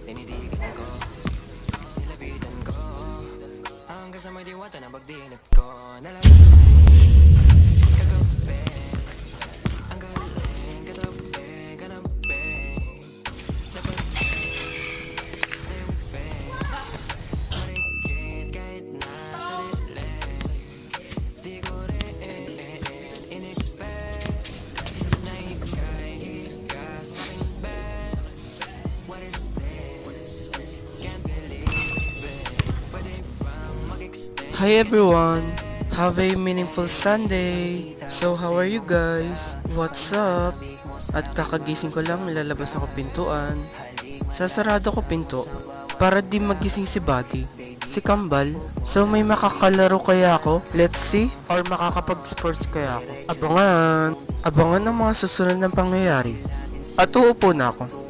Tinitigan ko, nilapitan ko, hanggang sa may diwata na pagdinat ko. Kagabi, ang galing, katabi, kanabi, dapat same face, marikit kahit nasa dilim. Di ko rin in-expect na ika'y hika sa'king bed. What is this? Can't believe it. Pwede bang mag-extend? Hi everyone! Have a meaningful Sunday! So how are you guys? What's up? At kakagising ko lang, lalabas ako pintuan. Sasarado ko pinto para di magising si Buddy, si Kambal. So may makakalaro kaya ako? Let's see. Or makakapag-sports kaya ako? Abangan! Abangan ang mga susunod na pangyayari. At uupo na ako.